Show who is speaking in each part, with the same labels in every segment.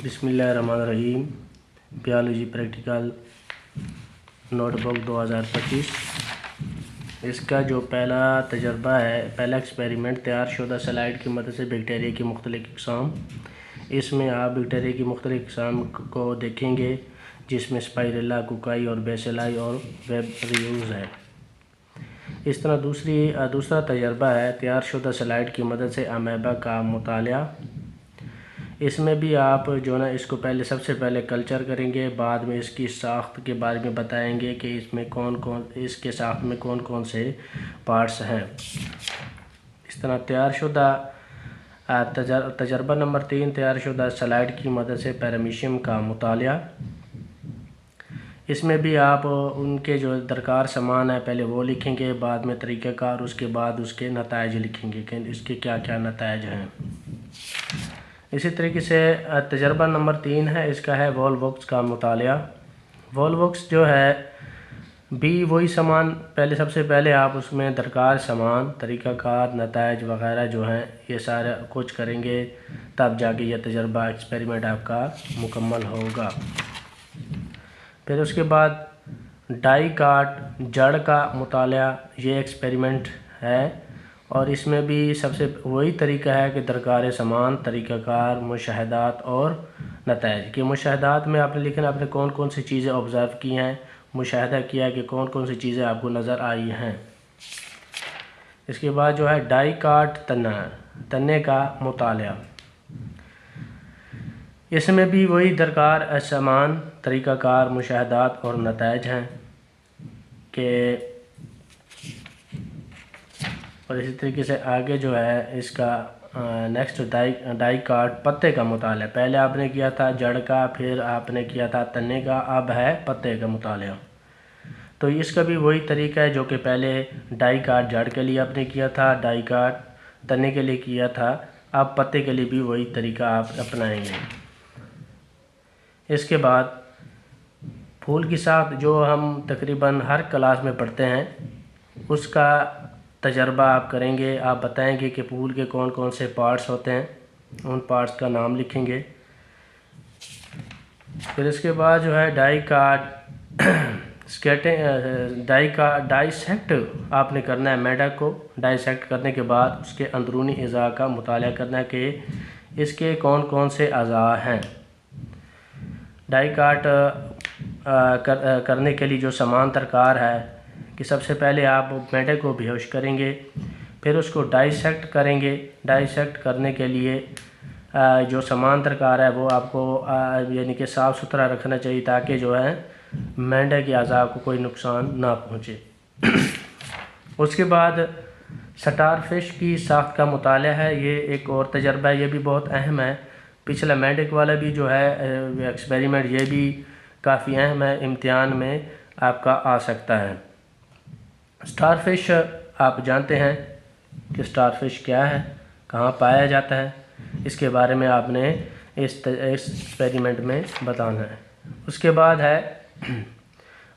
Speaker 1: बिस्मिल्लाहिर्रहमानिर्रहीम। Biology practical notebook 2025। इसका जो पहला तजर्बा है, पहला एक्सपेरिमेंट तैयारशुदा स्लाइड की मदद से बैक्टीरिया की मुख्तलिफ़ इक़साम। इसमें आप बैक्टीरिया की मुख्तलिफ़ इक़साम को देखेंगे, जिसमें स्पाइरेला, कोकाई और बेसिलाई और वेब रियूज़ है। इस तरह दूसरा तजर्बा है तैयारशुदा स्लाइड की मदद से अमेबा का मुतालिया। इसमें भी आप जो ना इसको सबसे पहले कल्चर करेंगे, बाद में इसकी साख्त के बारे में बताएंगे कि इसके साख्त में कौन कौन से पार्ट्स हैं। इस तरह तैयारशुदा तजर्बा नंबर 3, तैयारशुदा स्लाइड की मदद से पैरामीशियम का मुतालिया। इसमें भी आप उनके जो दरकार सामान है पहले वो लिखेंगे, बाद में तरीक़ाकार, उसके बाद उसके नताइज लिखेंगे कि इसके क्या क्या नताइज हैं। इसी तरीके से तजर्बा नंबर 3 है, इसका है वॉलवॉक्स का मुतालिया। वॉलवॉक्स जो है भी वही सामान सबसे पहले आप उसमें दरकार सामान, तरीक़ाकार, नताइज वग़ैरह जो हैं ये सारा कुछ करेंगे, तब जाके यह तजर्बा एक्सपेरिमेंट आपका मुकम्मल होगा। फिर उसके बाद डाई काट जड़ का मुतालिया, ये एक्सपेरिमेंट है और इसमें भी सबसे वही तरीका है कि दरकार सामान, तरीक़ाकार, मुशाहदात और नताइज। कि मुशाहदात में आपने लिखना आपने कौन कौन सी चीज़ें ऑब्ज़र्व की हैं, मुशाहदा किया कि कौन कौन सी चीज़ें आपको नज़र आई हैं। इसके बाद जो है डाई काट तन्ने का मुतालिया। इसमें भी वही दरकार सामान, तरीक़ाकार, मुशाहदात और नताइज हैं कि और इसी तरीके से आगे जो है इसका नेक्स्ट डाई काट पत्ते का मुतालिया। पहले आपने किया था जड़ का, फिर आपने किया था तन्ने का, अब है पत्ते का मुतालिया। तो इसका भी वही तरीका है जो कि पहले डाई काट जड़ के लिए आपने किया था, डाई काट तन्ने के लिए किया था, अब पत्ते के लिए भी वही तरीका आप अपनाएंगे। इसके बाद फूल की साख्त जो हम तकरीबन हर क्लास में पढ़ते हैं, उसका तजर्बा आप करेंगे। आप बताएंगे कि फूल के कौन कौन से पार्ट्स होते हैं, उन पार्ट्स का नाम लिखेंगे। फिर इसके बाद जो है डाइसेक्ट आपने करना है मेंढक को। डाइसेक्ट करने के बाद उसके अंदरूनी अज़ा का मुतालिया करना है कि इसके कौन कौन से अज़ा हैं। डाई काट करने के लिए जो सामान दरकार है कि सबसे पहले आप मेंढक को बेहोश करेंगे, फिर उसको डाइसेक्ट करेंगे। डाइसेक्ट करने के लिए जो सामान दरकार है वो आपको यानी कि साफ़ सुथरा रखना चाहिए, ताकि जो है मेंढक के अज़ा को कोई नुकसान ना पहुँचे। उसके बाद स्टारफिश की साख्त का मुतालिया है, ये एक और तजर्बा है, ये भी बहुत अहम है। पिछला मेंढक वाला भी जो है एक्सपेरिमेंट, ये भी काफ़ी अहम है, इम्तिहान में आपका आ सकता है। स्टारफिश आप जानते हैं कि स्टारफिश क्या है, कहाँ पाया जाता है, इसके बारे में आपने इस एक्सपेरिमेंट में बताना है। उसके बाद है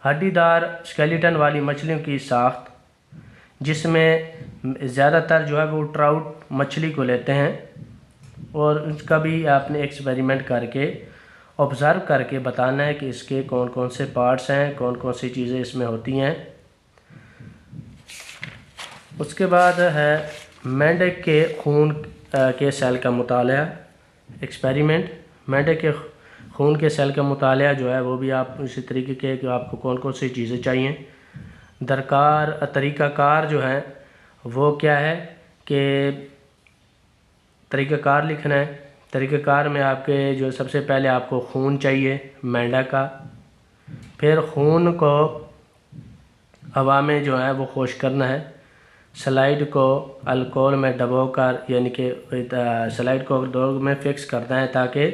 Speaker 1: हड्डीदार स्केलेटन वाली मछलियों की साख्त, जिसमें ज़्यादातर जो है वो ट्राउट मछली को लेते हैं और उसका भी आपने एक्सपेरिमेंट करके ऑब्ज़र्व करके बताना है कि इसके कौन कौन से पार्ट्स हैं, कौन कौन सी चीज़ें इसमें होती हैं। उसके बाद है मेंढक के खून के सेल का मुतालिया एक्सपेरिमेंट। मेंढक के खून के सेल का मुतालिया जो है वो भी आप इसी तरीके के कि आपको कौन कौन सी चीज़ें चाहिए, दरकार तरीक़ाकार जो है वो क्या है कि तरीक़ाकार लिखना है। तरीक़ाकार में आपके जो सबसे पहले आपको खून चाहिए मेंढक का, फिर खून को हवा में जो है वो खुश करना है, स्लाइड को अल्कोहल में डबोकर यानी कि स्लाइड को डोग में फिक्स करना है, ताकि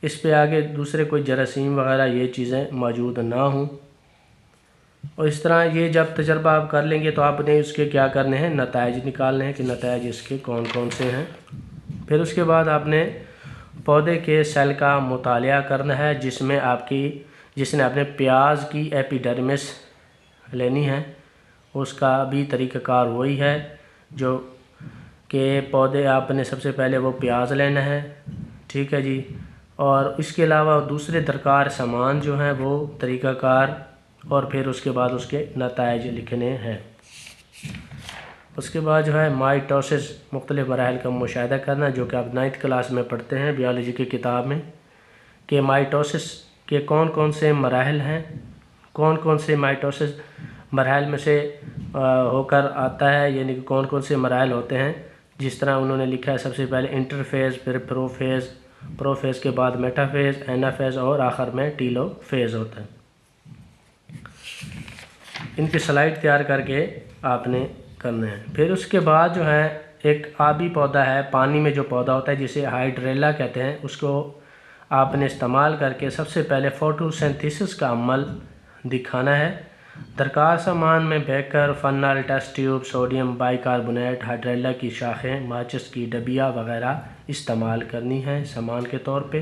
Speaker 1: इस पे आगे दूसरे कोई जरासीम वगैरह ये चीज़ें मौजूद ना हों। और इस तरह ये जब तजर्बा आप कर लेंगे तो आपने उसके क्या करने हैं, नताइज निकालने हैं कि नताइज इसके कौन कौन से हैं। फिर उसके बाद आपने पौधे के सेल का मुतालिया करना है, जिसने आपने प्याज की एपिडर्मिस लेनी है, उसका भी तरीक़ाकार वही है जो कि पौधे आपने सबसे पहले वो प्याज लेना है, ठीक है जी, और इसके अलावा दूसरे दरकार सामान जो हैं वो तरीक़ाकार, और फिर उसके बाद उसके नताइज लिखने हैं। उसके बाद जो है माइटोसिस मुख्तलिफ़ मराहल का मुशाहिदा करना, जो कि आप 9th क्लास में पढ़ते हैं बायोलॉजी की किताब में, कि माइटोसिस के कौन कौन से मराहल हैं, कौन कौन से माइटोसिस मराहल में से होकर आता है, यानी कि कौन कौन से मराहल होते हैं। जिस तरह उन्होंने लिखा है, सबसे पहले इंटरफेज़, फिर प्रोफेज़, प्रोफेज़ के बाद मेटाफेज़, एनाफेज़ और आखिर में टीलोफेज़ होता है। इनकी स्लाइड तैयार करके आपने करने हैं। फिर उसके बाद जो है एक आबी पौधा है, पानी में जो पौधा होता है जिसे हाइड्रेला कहते हैं, उसको आपने इस्तेमाल करके सबसे पहले फोटोसिंथेसिस का अमल दिखाना है। दरकार सामान में beaker, funnel, test tube, sodium bicarbonate, hydrilla की शाखें, माचिस की डबिया वगैरह इस्तेमाल करनी है सामान के तौर पे।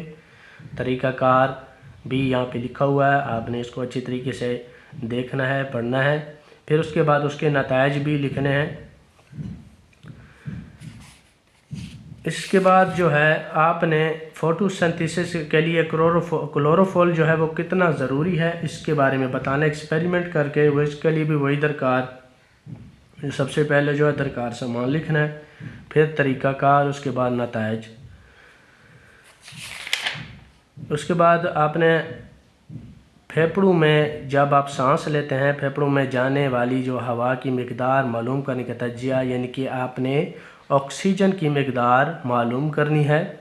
Speaker 1: तरीक़ाकार भी यहाँ पे लिखा हुआ है, आपने इसको अच्छी तरीके से देखना है, पढ़ना है। फिर उसके बाद उसके नताइज भी लिखने हैं। इसके बाद जो है आपने फोटोसिंथेसिस के लिए क्लोरोफॉल जो है वो कितना ज़रूरी है इसके बारे में बताना, एक्सपेरिमेंट करके। वो इसके लिए भी वही दरकार, सबसे पहले जो है दरकार सामान लिखना है, फिर तरीक़ाकार, उसके बाद नताइज। उसके बाद आपने फेफड़ों में जब आप सांस लेते हैं, फेफड़ों में जाने वाली जो हवा की मिकदार मालूम करने का तजिया, यानी कि आपने ऑक्सीजन की मिकदार मालूम करनी है।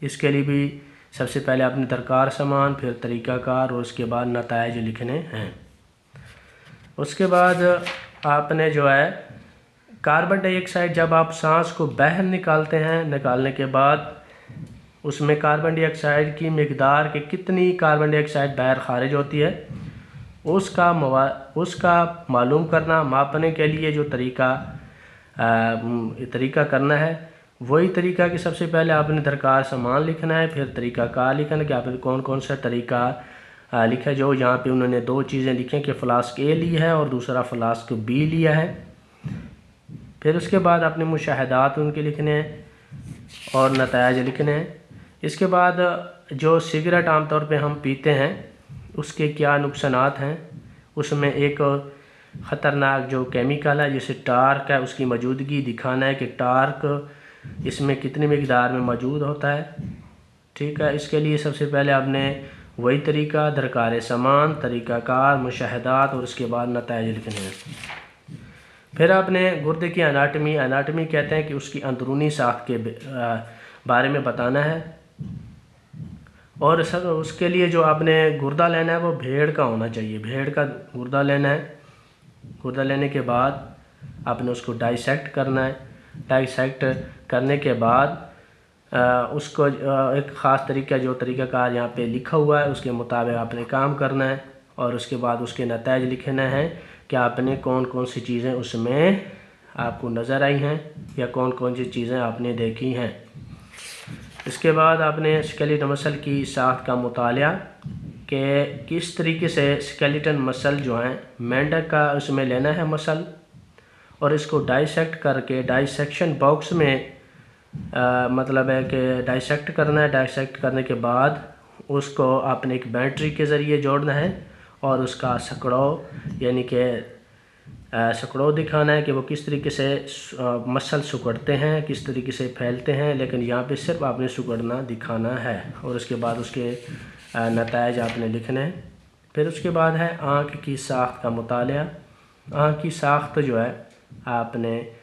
Speaker 1: इसके लिए भी सबसे पहले आपने दरकार सामान, फिर तरीक़ाकार और उसके बाद नताइज लिखने हैं। उसके बाद आपने जो है कार्बन डाइऑक्साइड, जब आप सांस को बाहर निकालते हैं, निकालने के बाद उसमें कार्बन डाइऑक्साइड की मिकदार के कितनी कार्बन डाइऑक्साइड बाहर खारिज होती है, उसका मालूम करना, मापने के लिए जो तरीका करना है, वही तरीका कि सबसे पहले आपने दरकार सामान लिखना है, फिर तरीक़ाकार लिखना है कि आपने कौन कौन सा तरीका लिखा है। जो यहाँ पे उन्होंने दो चीज़ें लिखी हैं कि फ्लास्क ए लिया है और दूसरा फ्लास्क बी लिया है। फिर उसके बाद आपने मुशाहिदात उनके लिखने हैं और नताइज लिखने हैं। इसके बाद जो सिगरेट आमतौर पे हम पीते हैं उसके क्या नुकसानात हैं, उसमें एक ख़तरनाक जो केमिकल है जिसे टार्क है, उसकी मौजूदगी दिखाना है कि टार्क इसमें कितनी मिकदार में मौजूद होता है। ठीक है, इसके लिए सबसे पहले आपने वही तरीका, दरकार सामान, तरीक़ाकार, मुशाहिदात और उसके बाद नताइज लिखने हैं। फिर आपने गुर्दे की एनाटमी कहते हैं कि उसकी अंदरूनी साख्त के बारे में बताना है। और सर उसके लिए जो आपने गुर्दा लेना है वो भेड़ का होना चाहिए, भेड़ का गुर्दा लेना है। गुर्दा लेने के बाद आपने उसको डाइसेक्ट करना है। डाइसेक्ट करने के बाद उसको एक ख़ास तरीका, जो तरीक़ाकार यहाँ पे लिखा हुआ है उसके मुताबिक आपने काम करना है। और उसके बाद उसके नताइज लिखना है कि आपने कौन कौन सी चीज़ें उसमें आपको नज़र आई हैं या कौन कौन सी चीज़ें आपने देखी हैं। इसके बाद आपने स्केलेटन मसल की साख्त का मुताला कि किस तरीके से स्केलेटन मसल जो हैं, मेंढक का उसमें लेना है मसल, और इसको डाइसेक्ट करके डाइसेक्शन बॉक्स में मतलब है कि डाइसेक्ट करना है। डाइसेक्ट करने के बाद उसको आपने एक बैटरी के ज़रिए जोड़ना है और उसका सकड़ो यानी कि सकड़ो दिखाना है कि वो किस तरीके से मसल सुकड़ते हैं, किस तरीके से फैलते हैं। लेकिन यहाँ पे सिर्फ आपने सुकड़ना दिखाना है और उसके बाद उसके नताइज आपने लिखने हैं। फिर उसके बाद है आँख की साख्त का मुताला। आँख की साख्त जो है आपने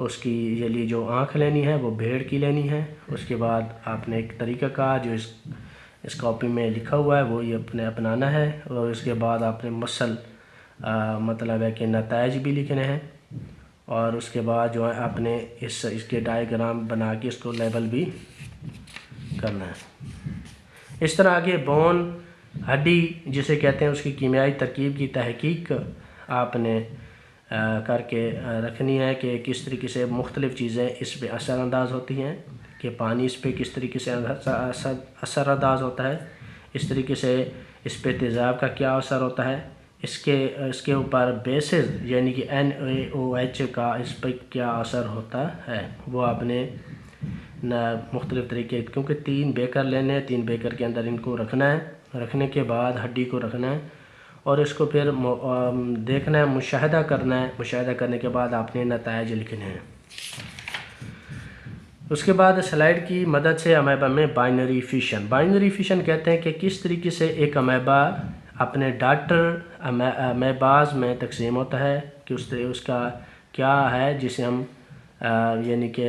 Speaker 1: उसकी ये लिए जो आँख लेनी है वो भेड़ की लेनी है। उसके बाद आपने एक तरीका का जो इस कॉपी में लिखा हुआ है वो ये अपने अपनाना है। और उसके बाद आपने मसल मतलब है कि नताइज भी लिखने हैं। और उसके बाद जो है आपने इसके डायग्राम बना के इसको लेबल भी करना है। इस तरह आगे बोन हड्डी जिसे कहते हैं उसकी कीमियाई तरकीब की तहकीक आपने करके रखनी है कि किस तरीके से मुख्तलिफ़ चीज़ें इस पर असरानंदाज होती हैं, कि पानी इस पर किस तरीके से असरानंदाज होता है, इस तरीके से इस पर तेज़ाब का क्या असर होता है, इसके ऊपर बेसिस यानी कि NaOH का इस पर क्या असर होता है, वो आपने मुख्तलिफ़ तरीके, क्योंकि 3 बेकर लेने हैं, 3 बेकर के अंदर इनको रखना है। रखने के बाद हड्डी को रखना है और इसको फिर देखना है, मुशाहदा करना है। मुशाहदा करने के बाद आपने नताइज लिखने हैं। उसके बाद स्लाइड की मदद से अमेबा में बाइनरी फिशन कहते हैं कि किस तरीके से एक अमेबा अपने डॉटर अमेबाज में तकसीम होता है, कि उसका क्या है जिसे हम यानी कि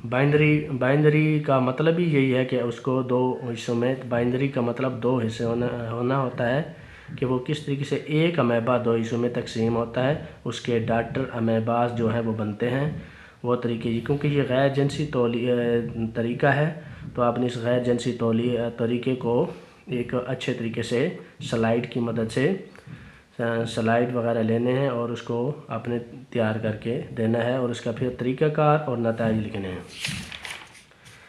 Speaker 1: बाइनरी का मतलब ही यही है कि उसको 2 हिस्सों में, बाइनरी का मतलब 2 हिस्से होना होता है, कि वो किस तरीके से एक अमेबा 2 हिस्सों में तकसीम होता है, उसके डॉटर अमेबाज जो हैं वो बनते हैं, वो तरीके। क्योंकि ये गैर जिनसी तरीका है, तो आपने इस गैर जिनसी तरीके को एक अच्छे तरीके से स्लाइड की मदद से स्लाइड वगैरह लेने हैं और उसको आपने तैयार करके देना है और उसका फिर तरीक़ाकार और नताइज लिखने हैं।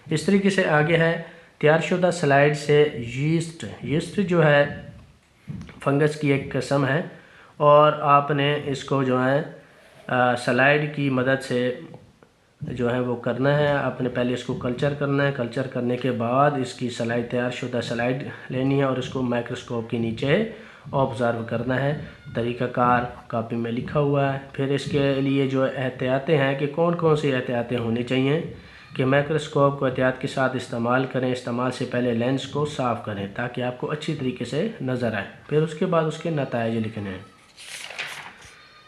Speaker 1: इस तरीके से आगे है तैयारशुदा स्लाइड से यीस्ट जो है फंगस की एक किस्म है, और आपने इसको जो है स्लाइड की मदद से जो है वो करना है। आपने पहले इसको कल्चर करना है। कल्चर करने के बाद इसकी स्लाइड, तैयारशुदा स्लाइड लेनी है और इसको माइक्रोस्कोप के नीचे ऑब्ज़र्व करना है। तरीक़ाकार कापी में लिखा हुआ है। फिर इसके लिए जो एहतियातें हैं कि कौन कौन सी एहतियातें होनी चाहिए, कि माइक्रोस्कोप को एहतियात के साथ इस्तेमाल करें। इस्तेमाल से पहले लेंस को साफ़ करें ताकि आपको अच्छी तरीके से नज़र आए। फिर उसके बाद उसके नताइज लिखने हैं।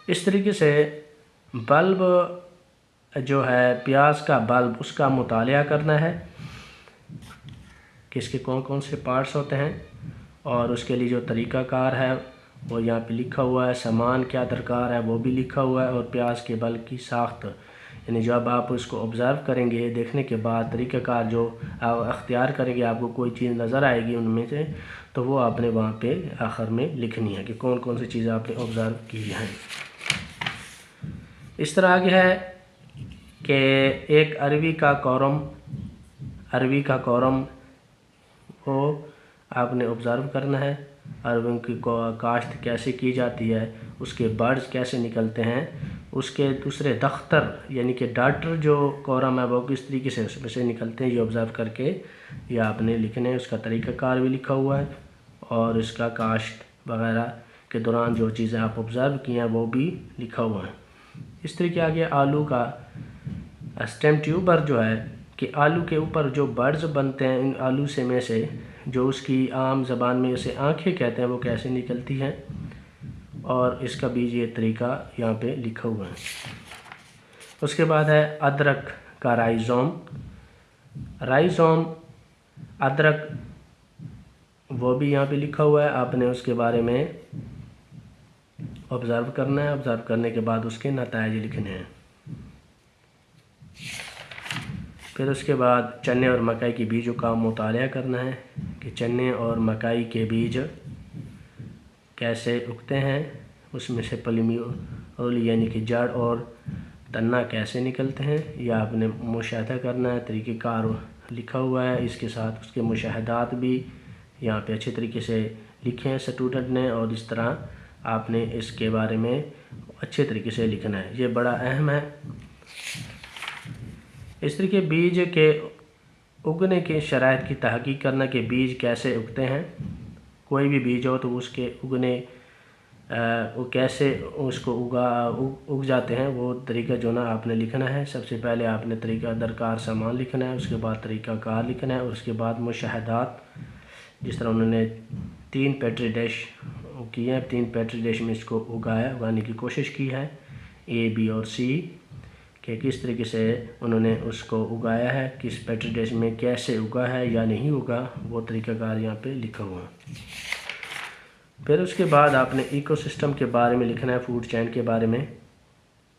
Speaker 1: इस तरीके से बल्ब जो है, प्याज का बल्ब, उसका मुतालिया करना है कि इसके कौन कौन से पार्ट्स होते हैं, और उसके लिए जो तरीक़ाकार है वो यहाँ पे लिखा हुआ है। सामान क्या दरकार है वो भी लिखा हुआ है, और प्याज के बल्ब की साख्त, यानी जब आप उसको ऑब्ज़र्व करेंगे, देखने के बाद तरीक़ाकार जो आप अख्तियार करेंगे, आपको कोई चीज़ नज़र आएगी उनमें से, तो वो आपने वहाँ पे आखिर में लिखनी है कि कौन कौन सी चीज़ें आपने ऑब्ज़र्व की हैं। इस तरह आगे है कि एक अरवी का कॉरम को आपने ऑब्ज़र्व करना है। अरवियों की काश्त कैसे की जाती है, उसके बर्ड्स कैसे निकलते हैं, उसके दूसरे दख्तर यानी कि डॉटर जो कॉरम है वो किस तरीके से उसमें से निकलते हैं, ये ऑब्ज़र्व करके ये आपने लिखने हैं। उसका तरीक़ाकार भी लिखा हुआ है, और इसका काश्त वगैरह के दौरान जो चीज़ें आप ऑब्ज़र्व की हैं वो भी लिखा हुआ है। इस तरीके आगे आलू का स्टेम ट्यूबर जो है, कि आलू के ऊपर जो बर्ड्स बनते हैं, इन आलू से में से जो उसकी आम ज़बान में उसे आँखें कहते हैं, वो कैसे निकलती हैं, और इसका भी ये तरीका यहाँ पे लिखा हुआ है। उसके बाद है अदरक का राइज़ोम अदरक, वो भी यहाँ पे लिखा हुआ है। आपने उसके बारे में ऑब्ज़र्व करना है। ऑब्ज़र्व करने के बाद उसके नताइज लिखने हैं। फिर उसके बाद चने और मकई के बीजों का मुतालिया करना है, कि चने और मकई के बीज कैसे उगते हैं, उसमें से पलिम्यूल यानी कि जड़ और तना कैसे निकलते हैं, यह आपने मुशाहदा करना है। तरीक़ेकार लिखा हुआ है, इसके साथ उसके मुशाहदात भी यहाँ पे अच्छे तरीके से लिखे हैं स्टूडेंट ने, और इस तरह आपने इसके बारे में अच्छे तरीके से लिखना है। ये बड़ा अहम है। इस तरीके बीज के उगने के शराइत की तहकीक करना कि बीज कैसे उगते हैं। कोई भी बीज हो तो उसके उगने वो कैसे उसको उग जाते हैं, वो तरीका जो ना आपने लिखना है। सबसे पहले आपने तरीका दरकार सामान लिखना है, उसके बाद तरीक़ाकार लिखना है, और उसके बाद मुशाहदात, जिस तरह उन्होंने 3 पेट्री डिश की है, 3 पेट्री डिश में इसको उगाने की कोशिश की है, A, B और C, कि किस तरीके से उन्होंने उसको उगाया है, किस पेट्री डिश में कैसे उगा है या नहीं उगा, वो तरीक़ाकार यहाँ पे लिखा हुआ है। फिर उसके बाद आपने इकोसिस्टम के बारे में लिखना है, फूड चेन के बारे में,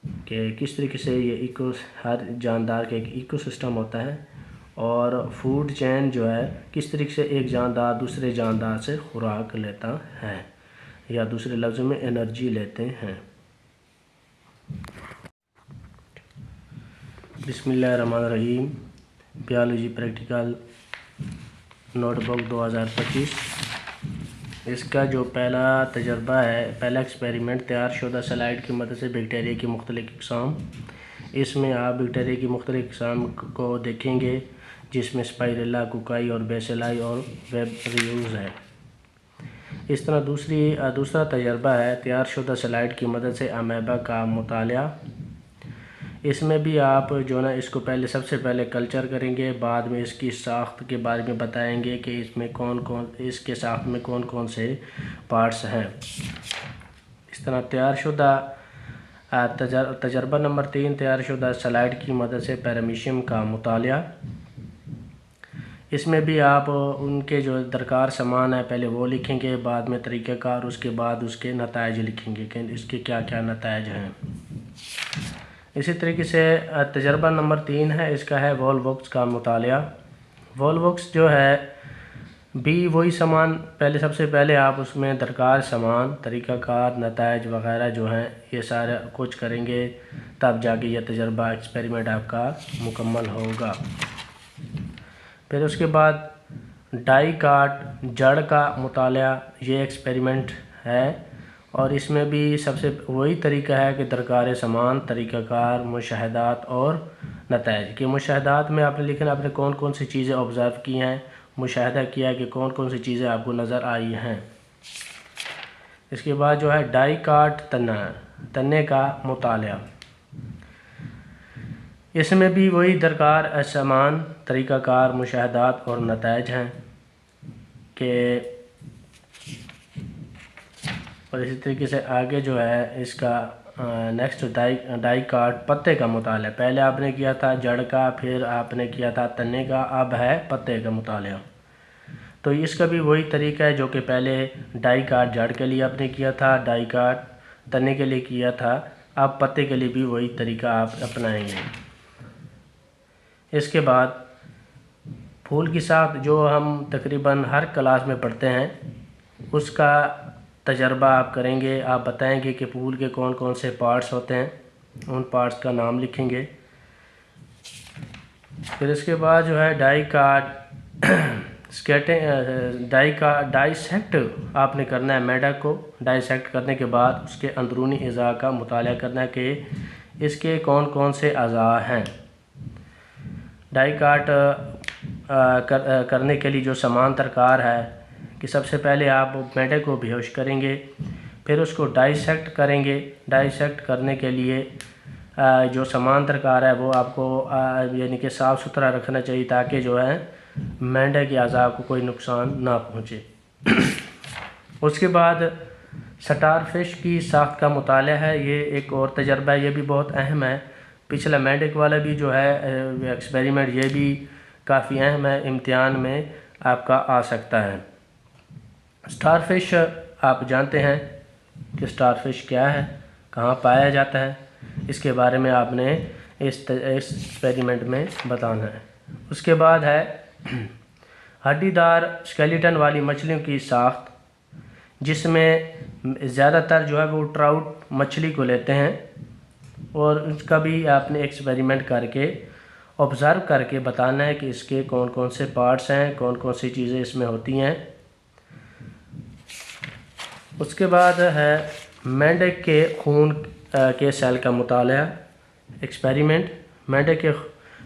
Speaker 1: कि किस तरीके से ये हर जानदार का एक इकोसिस्टम होता है, और फूड चेन जो है किस तरीके से एक जानदार दूसरे जानदार से खुराक लेता है, या दूसरे लफ्ज़ों में एनर्जी लेते हैं। बिस्मिल्लाहिर्रहमानिर्रहीम। Biology practical notebook 2025। इसका जो पहला तजर्बा है, पहला एक्सपेरिमेंट, तैयारशुदा स्लाइड की मदद से बैक्टीरिया की मुख्तलिफ इक़साम इसमें आप बैक्टीरिया की मुख्तलिफ किस्म को देखेंगे, जिसमें स्पाइरेला, कुकाई और बेसिलाई और वेबरियोज है। इस तरह दूसरा तजर्बा है तैयारशुदा स्लाइड की मदद से अमेबा का मुताला। इसमें भी आप जो ना इसको सबसे पहले कल्चर करेंगे, बाद में इसकी साख्त के बारे में बताएंगे कि इसके साख्त में कौन कौन से पार्ट्स हैं। इस तरह तैयारशुदा तजर्बा नंबर 3, तैयारशुदा स्लाइड की मदद से पैरामीशियम का मुताला। इसमें भी आप उनके जो दरकार सामान है पहले वो लिखेंगे, बाद में तरीक़ाकार, उसके बाद उसके नताइज लिखेंगे कि इसके क्या क्या नताइज हैं। इसी तरीके से तजर्बा नंबर 3 है, इसका है वॉलवॉक्स का मुताला। वॉलवॉक्स जो है भी वही सामान सबसे पहले आप उसमें दरकार सामान, तरीक़ाकार, नताइज वग़ैरह जो हैं ये सारा कुछ करेंगे, तब जाके यह तजर्बा एक्सपेरिमेंट आपका मुकम्मल होगा। फिर उसके बाद डाई काट जड़ का मुताला, ये एक्सपेरिमेंट है और इसमें भी सबसे वही तरीका है कि दरकार सामान, तरीक़ाकार, मुशाहदात और नताइज। कि मुशाहदात में आपने लिखना आपने कौन कौन सी चीज़ें ऑब्ज़र्व की हैं, मुशाहदा किया कि कौन कौन सी चीज़ें आपको नज़र आई हैं। इसके बाद जो है डाई काट तन्ने का मुताला। इसमें भी वही दरकार सामान, तरीक़ाकार, मुशाहदात और नताइज हैं कि और इसी तरीके से आगे जो है इसका नेक्स्ट डाई काट पत्ते का मुताला। पहले आपने किया था जड़ का, फिर आपने किया था तन्ने का, अब है पत्ते का मुताला। तो इसका भी वही तरीका है जो कि पहले डाई काट जड़ के लिए आपने किया था, डाई काट तन्ने के लिए किया था, अब पत्ते के लिए भी वही तरीका आप अपनाएंगे। इसके बाद फूल की साख्त जो हम तकरीबन हर क्लास में पढ़ते हैं, उसका तजर्बा आप करेंगे। आप बताएंगे कि फूल के कौन कौन से पार्ट्स होते हैं, उन पार्ट्स का नाम लिखेंगे। फिर इसके बाद जो है डाई डाइसेक्ट आपने करना है मेढक को। डाइसेक्ट करने के बाद उसके अंदरूनी अज़ा का मुताला करना है कि इसके कौन कौन से अज़ा हैं। डाई काट करने के लिए जो सामान दरकार है कि सबसे पहले आप मेढक को बेहोश करेंगे, फिर उसको डाइसेक्ट करेंगे। डाइसेक्ट करने के लिए जो सामान दरकार है वो आपको यानी कि साफ़ सुथरा रखना चाहिए ताकि जो है मेंढक के अज़ा को कोई नुकसान ना पहुँचे। उसके बाद स्टारफिश की साख्त का मुताला है, ये एक और तजर्बा है, ये भी बहुत अहम है। पिछला मेंढक वाला भी जो है एक्सपेरिमेंट, ये भी काफ़ी अहम है, इम्तिहान में आपका आ सकता है। स्टारफिश आप जानते हैं कि स्टारफिश क्या है, कहाँ पाया जाता है, इसके बारे में आपने इस एक्सपेरिमेंट में बताना है। उसके बाद है हड्डीदार स्केलेटन वाली मछलियों की साख्त, जिसमें ज़्यादातर जो है वो ट्राउट मछली को लेते हैं और उसका भी आपने एक्सपेरिमेंट करके ऑब्ज़र्व करके बताना है कि इसके कौन कौन से पार्ट्स हैं, कौन कौन सी चीज़ें इसमें होती हैं। उसके बाद है मेंढक के खून के सेल का मुताला एक्सपेरिमेंट। मेंढक के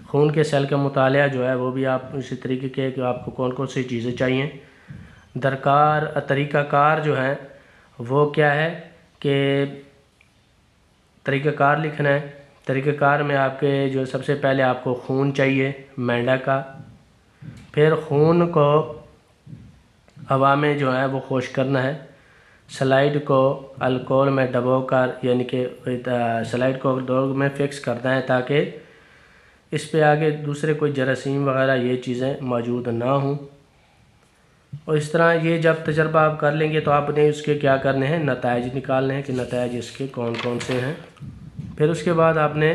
Speaker 1: खून के सेल का मुताला जो है वो भी आप इसी तरीके के कि आपको कौन कौन सी चीज़ें चाहिए। दरकार तरीक़ाकार जो है वो क्या है कि तरीक़ाकार लिखना है। तरीक़ाकार में आपके जो सबसे पहले आपको खून चाहिए मेंढक का, फिर खून को हवा में जो है वो खुश करना है। स्लाइड को अल्कोहल में डबोकर यानी कि स्लाइड को डोग में फिक्स करना है ताकि इस पे आगे दूसरे कोई जरासीम वगैरह ये चीज़ें मौजूद ना हों। और इस तरह ये जब तजर्बा आप कर लेंगे तो आपने उसके क्या करने हैं, नताइज निकालने हैं कि नताइज इसके कौन कौन से हैं। फिर उसके बाद आपने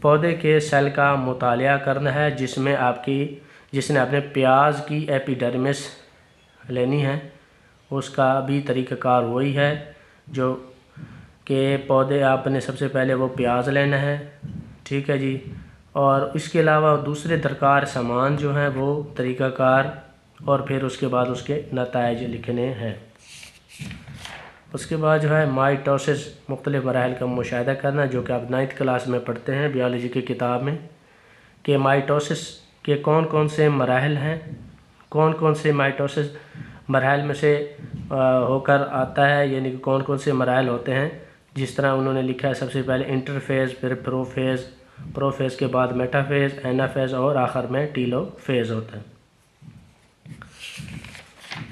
Speaker 1: पौधे के सेल का मुताला करना है, जिसने आपने प्याज की एपिडर्मिस लेनी है, उसका भी तरीक़ाकार वही है जो कि पौधे आपने सबसे पहले वो प्याज लेना है, ठीक है जी। और इसके अलावा दूसरे दरकार सामान जो हैं वो तरीक़ाकार, और फिर उसके बाद उसके नताइज लिखने हैं। उसके बाद जो है माइटोसिस मुख्तलिफ़ मराहल का मुशाहिदा करना, जो कि आप 9th क्लास में पढ़ते हैं बियोलॉजी की किताब में, कि माइटोसिस के कौन कौन से मराहल हैं, कौन कौन से माइटोसिस मराहल में से होकर आता है, यानी कि कौन कौन से मराहल होते हैं। जिस तरह उन्होंने लिखा है, सबसे पहले इंटरफेज़, फिर प्रोफेज़, प्रोफेज़ के बाद मेटाफेज़, एनाफेज़ और आखिर में टीलोफेज़ होता है।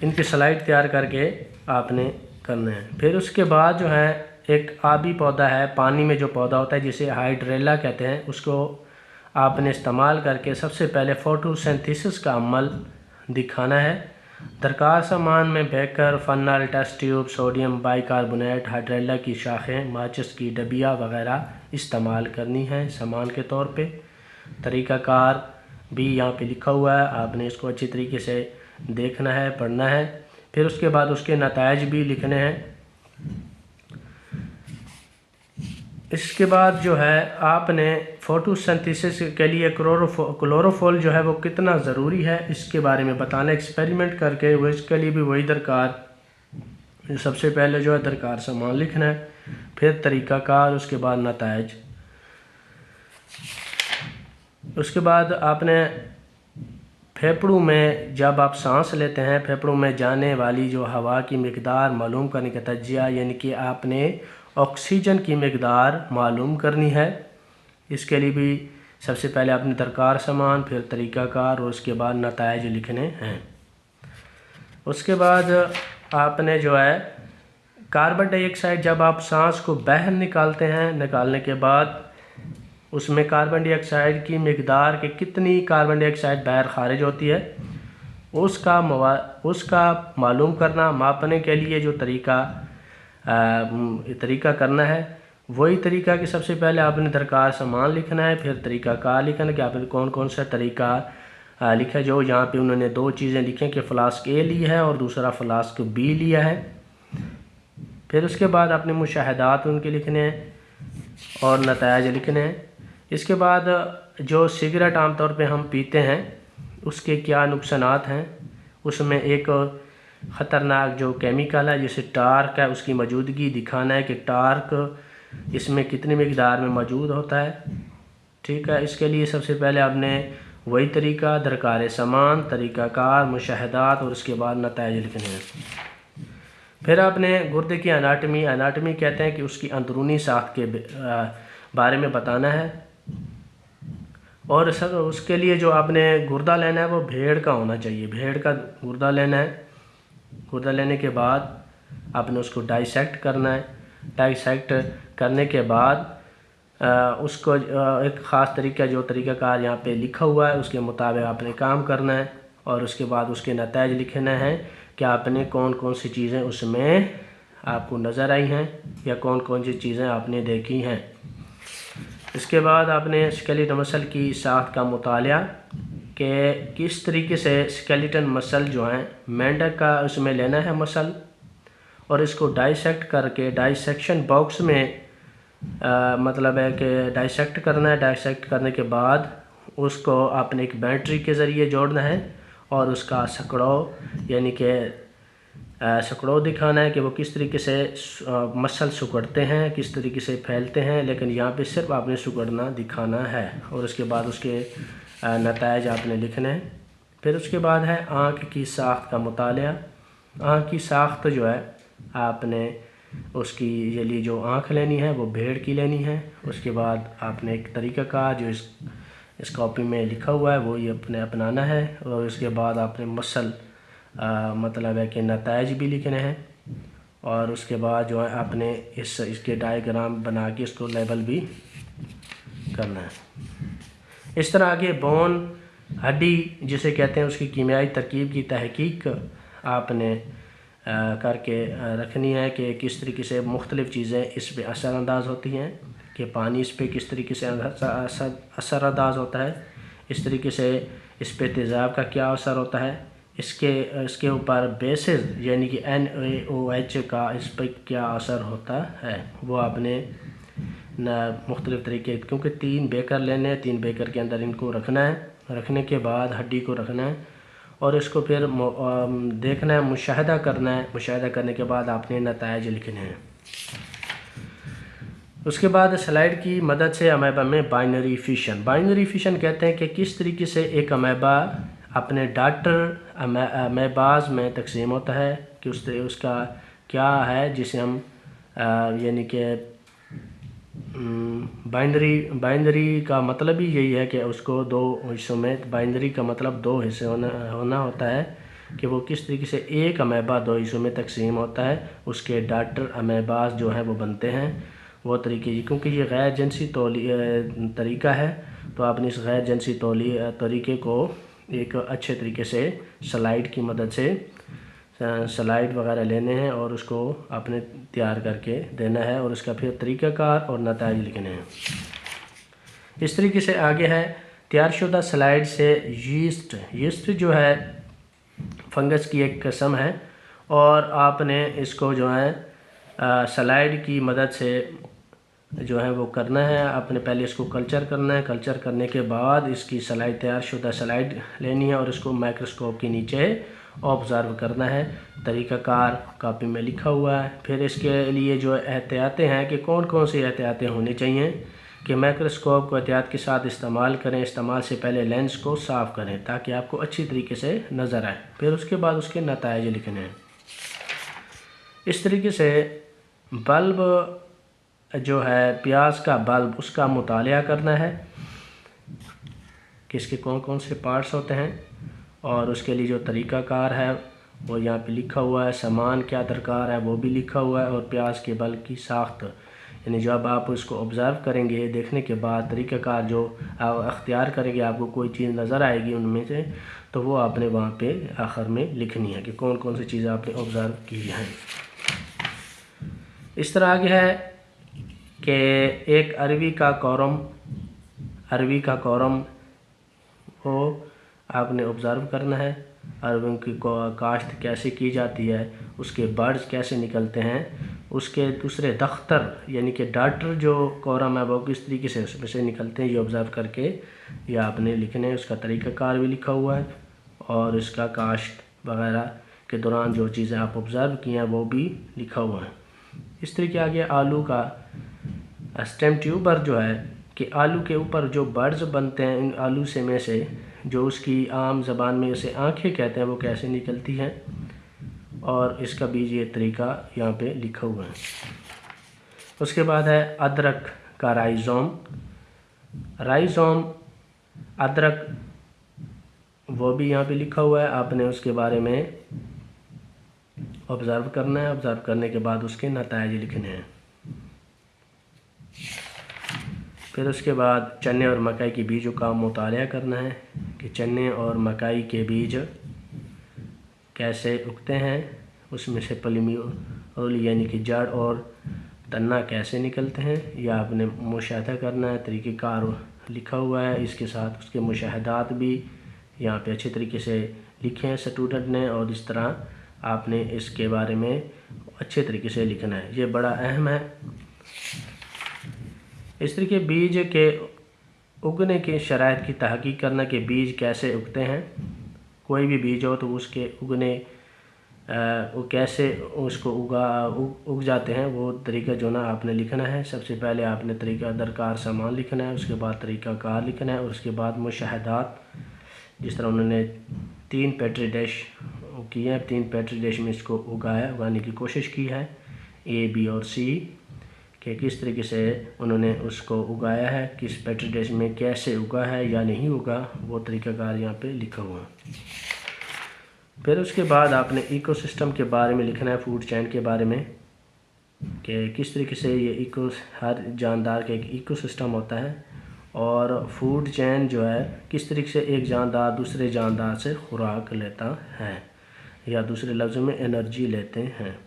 Speaker 1: इनकी स्लाइड तैयार करके आपने करना है। फिर उसके बाद जो है एक आबी पौधा है, पानी में जो पौधा होता है जिसे हाइड्रेला कहते हैं, उसको आपने इस्तेमाल करके सबसे पहले फोटोसिंथेसिस का अमल दिखाना है। दरकार सामान में beaker, funnel, test tube, sodium bicarbonate, hydrilla की शाखें, माचिस की डबिया वगैरह इस्तेमाल करनी है सामान के तौर पे। तरीक़ाकार भी यहाँ पे लिखा हुआ है, आपने इसको अच्छी तरीके से देखना है, पढ़ना है। फिर उसके बाद उसके नताइज भी लिखने हैं। इसके बाद जो है आपने फोटोसिंथेसिस के लिए क्लोरोफॉल जो है वो कितना ज़रूरी है इसके बारे में बताना, एक्सपेरिमेंट करके। वो इसके लिए भी वही दरकार, सबसे पहले जो है दरकार सामान लिखना है, फिर तरीक़ाकार, उसके बाद नताइज। उसके बाद आपने फेफड़ों में जब आप सांस लेते हैं, फेफड़ों में जाने वाली जो हवा की मिकदार मालूम करने का तजिया, यानी कि आपने ऑक्सीजन की मिकदार मालूम करनी है। इसके लिए भी सबसे पहले आपने दरकार सामान, फिर तरीक़ाकार और उसके बाद नताइज लिखने हैं। उसके बाद आपने जो है कार्बन डाइऑक्साइड, जब आप सांस को बाहर निकालते हैं, निकालने के बाद उसमें कार्बन डाइऑक्साइड की मिकदार के कितनी कार्बन डाइऑक्साइड बाहर खारिज होती है उसका मालूम करना, मापने के लिए जो तरीका करना है, वही तरीका कि सबसे पहले आपने दरकार सामान लिखना है, फिर तरीक़ाकार लिखना है कि आपने कौन कौन सा तरीका लिखा। जो यहाँ पे उन्होंने दो चीज़ें लिखी हैं कि फ्लास्क ए लिया है और दूसरा फ्लास्क बी लिया है। फिर उसके बाद आपने मुशाहिदात उनके लिखने हैं और नताइज लिखने हैं। इसके बाद जो सिगरेट आमतौर पे हम पीते हैं उसके क्या नुकसानात हैं, उसमें एक ख़तरनाक जो केमिकल है जिसे टार्क है, उसकी मौजूदगी दिखाना है कि टार्क इसमें कितनी मिकदार में मौजूद होता है। ठीक है, इसके लिए सबसे पहले आपने वही तरीका, दरकार सामान, तरीक़ाकार, मुशाहिदात और उसके बाद नताइज लिखने हैं। फिर आपने गुर्दे की एनाटमी कहते हैं कि उसकी अंदरूनी साख्त के बारे में बताना है। और सर उसके लिए जो आपने गुर्दा लेना है वो भेड़ का होना चाहिए, भेड़ का गुर्दा लेना है। गुर्दा लेने के बाद आपने उसको डाइसेक्ट करना है। डाइसेक्ट करने के बाद उसको एक ख़ास तरीका, जो तरीक़ाकार यहाँ पे लिखा हुआ है उसके मुताबिक आपने काम करना है। और उसके बाद उसके नताइज लिखना है कि आपने कौन कौन सी चीज़ें उसमें आपको नज़र आई हैं या कौन कौन सी चीज़ें आपने देखी हैं। इसके बाद आपने स्केलेटन मसल की साख्त का मुतालिया कि किस तरीके से स्केलेटन मसल जो हैं, मेंढक का उसमें लेना है मसल और इसको डाइसेक्ट करके डाइसेक्शन बॉक्स में मतलब है कि डाइसेक्ट करना है। डाइसेक्ट करने के बाद उसको आपने एक बैटरी के ज़रिए जोड़ना है और उसका सकड़ो यानी कि सकड़ो दिखाना है कि वो किस तरीके से मसल सुकड़ते हैं, किस तरीके से फैलते हैं। लेकिन यहाँ पे सिर्फ आपने सुकड़ना दिखाना है और उसके बाद उसके नताइज आपने लिखने हैं। फिर उसके बाद है आँख की साख्त का मुतालिया। आँख की साख्त जो है आपने उसकी ये लिए जो आँख लेनी है वो भेड़ की लेनी है। उसके बाद आपने एक तरीक़ा का जो इस कॉपी में लिखा हुआ है वो ये अपने अपनाना है। और उसके बाद आपने मसल मतलब है कि नताइज भी लिखने हैं और उसके बाद जो है आपने इसके डायग्राम बना के इसको लेबल भी करना है। इस तरह आगे बोन, हड्डी जिसे कहते हैं, उसकी कीमियाई तरकीब की तहकीक आपने करके रखनी है कि किस तरीके से मुख्तलिफ़ चीज़ें इस पर असरानंदाज होती हैं, कि पानी इस पर किस तरीके से असरानंदाज होता है, इस तरीके से इस पर तेज़ाब का क्या असर होता है, इसके ऊपर बेसिस यानी कि NaOH का इस पर क्या असर होता है, वो आपने मुख्तलिफ़ तरीके, क्योंकि 3 बेकर लेने हैं, 3 बेकर के अंदर इनको रखना है। रखने के बाद हड्डी को रखना है और इसको फिर देखना है, मुशाहिदा करना है। मुशाहिदा करने के बाद आपने नताइज लिखने हैं। उसके बाद स्लाइड की मदद से अमेबा में बाइनरी फिशन कहते हैं कि किस तरीके से एक अमेबा अपने डॉटर अमेबाज में तकसीम होता है, कि उसका क्या है जिसे हम यानी कि बाइनरी का मतलब ही यही है कि उसको दो हिस्सों में, बाइनरी का मतलब दो हिस्से होना होता है, कि वो किस तरीके से एक अमेबा दो हिस्सों में तकसीम होता है, उसके डॉटर अमेबाज जो हैं वो बनते हैं वो तरीके। क्योंकि ये गैर जिनसी तरीका है, तो आपने इस गैर जिनसी तरीके को एक अच्छे तरीके से स्लाइड की मदद से स्लाइड वगैरह लेने हैं और उसको आपने तैयार करके देना है, और उसका फिर तरीक़ाकार और नताइज लिखने हैं। इस तरीके से आगे है तैयारशुदा स्लाइड से यीस्ट जो है फंगस की एक किस्म है, और आपने इसको जो है स्लाइड की मदद से जो है वो करना है। आपने पहले इसको कल्चर करना है, कल्चर करने के बाद इसकी स्लाइड, तैयारशुदा स्लाइड लेनी है और इसको माइक्रोस्कोप के नीचे ऑब्ज़र्व करना है। तरीक़ाकार कापी में लिखा हुआ है। फिर इसके लिए जो एहतियातें हैं कि कौन कौन सी एहतियातें होनी चाहिए, कि माइक्रोस्कोप को एहतियात के साथ इस्तेमाल करें। इस्तेमाल से पहले लेंस को साफ़ करें ताकि आपको अच्छी तरीके से नज़र आए। फिर उसके बाद उसके नताइज लिखने हैं। इस तरीके से बल्ब जो है, प्याज का बल्ब, उसका मुतालिया करना है कि इसके कौन कौन से पार्ट्स होते हैं, और उसके लिए जो तरीक़ाकार है वो यहाँ पे लिखा हुआ है। सामान क्या दरकार है वो भी लिखा हुआ है, और प्याज के बल्ब की साख्त, यानी जब आप उसको ऑब्ज़र्व करेंगे, देखने के बाद तरीक़ाकार जो आप अख्तियार करेंगे, आपको कोई चीज़ नज़र आएगी उनमें से, तो वो आपने वहाँ पे आखिर में लिखनी है कि कौन कौन सी चीज़ें आपने ऑब्ज़र्व की हैं। इस तरह आगे है कि एक अरवी का कौरम को आपने ऑब्ज़र्व करना है। अरवियों की काश्त कैसे की जाती है, उसके बर्ड्स कैसे निकलते हैं, उसके दूसरे दख्तर यानी कि डाटर जो कौरम है वो किस तरीके से उसमें से निकलते हैं, ये ऑब्ज़र्व करके ये आपने लिखने हैं। उसका तरीक़ाकार भी लिखा हुआ है, और इसका काश्त वगैरह के दौरान जो चीज़ें आप ऑब्ज़र्व की हैं वो भी लिखा हुआ है। इस तरीके आगे आलू का स्टेम ट्यूबर जो है, कि आलू के ऊपर जो बर्ड्स बनते हैं, इन आलू से में से जो उसकी आम ज़बान में उसे आँखें कहते हैं, वो कैसे निकलती हैं, और इसका भी ये तरीका यहाँ पे लिखा हुआ है। उसके बाद है अदरक का राइज़ोम अदरक, वो भी यहाँ पे लिखा हुआ है। आपने उसके बारे में ऑब्ज़र्व करना है। ऑब्ज़र्व करने के बाद उसके नताइज लिखने हैं। फिर उसके बाद चने और मकई के बीजों का मुतालिया करना है, कि चने और मकई के बीज कैसे उगते हैं, उसमें से पॉलीम्यूल यानी कि जड़ और तना कैसे निकलते हैं, यह आपने मुशाहिदा करना है। तरीक़ेकार लिखा हुआ है, इसके साथ उसके मुशाहिदात भी यहाँ पे अच्छे तरीके से लिखे हैं स्टूडेंट ने, और इस तरह आपने इसके बारे में अच्छे तरीके से लिखना है। ये बड़ा अहम है। इस तरीके बीज के उगने के शराइत की तहकीक करना, कि बीज कैसे उगते हैं। कोई भी बीज हो तो उसके उगने वो कैसे उसको उग जाते हैं, वो तरीका जो ना आपने लिखना है। सबसे पहले आपने तरीका दरकार सामान लिखना है, उसके बाद तरीक़ाकार लिखना है, और उसके बाद मुशाहिदात, जिस तरह उन्होंने 3 पेट्री डिश किए हैं, 3 पेट्री डिश में इसको उगाने की कोशिश की है, A, B और C, कि किस तरीके से उन्होंने उसको उगाया है, किस पेट्री डिश में कैसे उगा है या नहीं उगा, वो तरीक़ाकार यहाँ पे लिखा हुआ है। फिर उसके बाद आपने इकोसिस्टम के बारे में लिखना है, फूड चेन के बारे में, कि किस तरीके से ये हर जानदार का एक इकोसिस्टम होता है, और फूड चेन जो है किस तरीके से एक जानदार दूसरे जानदार से खुराक लेता है, या दूसरे लफ्ज़ों में एनर्जी लेते हैं।